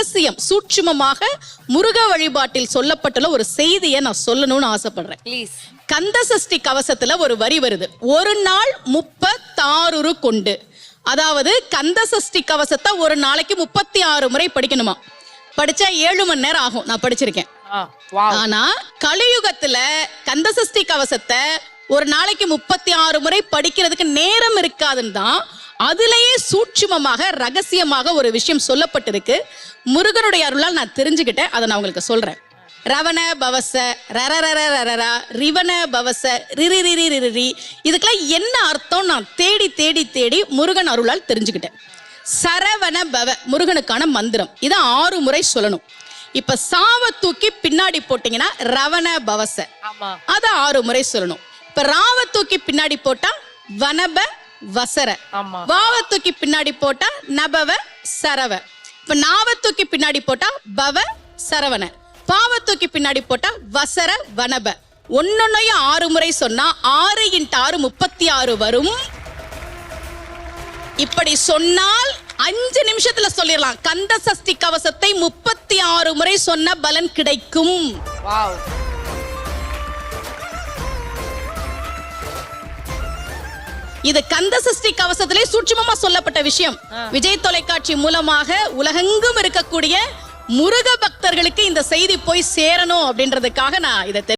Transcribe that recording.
ரகசியம் சூட்சுமமாக முருக வழிபாட்டில் சொல்லப்பட்டுள்ள ஒரு செய்தியை நான் சொல்லணும்னு ஆசைப்படுறேன். ப்ளீஸ். கந்த சஷ்டி கவசத்துல ஒரு வரி வருது, ஒரு நாள் 36 கொண்டு. அதாவது கந்த சஷ்டி கவசத்தை ஒரு நாளைக்கு 36 முறை படிக்கணுமா. படிச்சா 7 மணி நேரம் ஆகும். நான் படிச்சிருக்கேன். ஆனா கலியுகத்துல கந்த சஷ்டி கவசத்தை ஒரு நாளைக்கு 36 முறை படிக்கிறதுக்கு நேரம் இருக்காதுன்னு தான் அதுலயே சூட்சுமமாக ரகசியமாக ஒரு விஷயம் சொல்லப்பட்டிருக்கு. முருகனுடைய அருளால் நான் தெரிஞ்சுக்கிட்டேன். அதை நான் உங்களுக்கு சொல்றேன். ரவண பவச ரரரரரரா ரிவண பவச ரிரிரிரிரிரி, இதுக்கெல்லாம் என்ன அர்த்தம் நான் தேடி தேடி தேடி முருகன் அருளால் தெரிஞ்சுக்கிட்டேன். சரவண பவ முருகனுக்கான மந்திரம். இதை 6 முறை சொல்லணும். இப்ப சாவ தூக்கி பின்னாடி போட்டீங்கன்னா ரவண பவச, அத 6 முறை சொல்லணும். இப்ப ராவ தூக்கி பின்னாடி போட்டா வனப வசர, வாவ தூக்கி பின்னாடி போட்டா நபவ சரவ, இப்ப நாவ தூக்கி பின்னாடி போட்டா பவ சரவண, பாவ தூக்கி பின்னாடி போட்டா வசர வனப. ஒன்னொன்னையும் 6 முறை சொன்னா 6 × 6 36 வரும். இப்படி சொன்னால் 5 நிமிஷத்துல சொல்லிடலாம். கந்த சஷ்டி கவசத்தை 36 முறை சொன்ன பலன் கிடைக்கும். இது கந்த சஷ்டி கவசத்திலே சூட்சுமமா சொல்லப்பட்ட விஷயம். விஜய் தொலைக்காட்சி மூலமாக உலகெங்கும் இருக்கக்கூடிய முருக பக்தர்களுக்கு இந்த செய்தி போய் சேரணும் அப்படின்றதுக்காக நான் இதை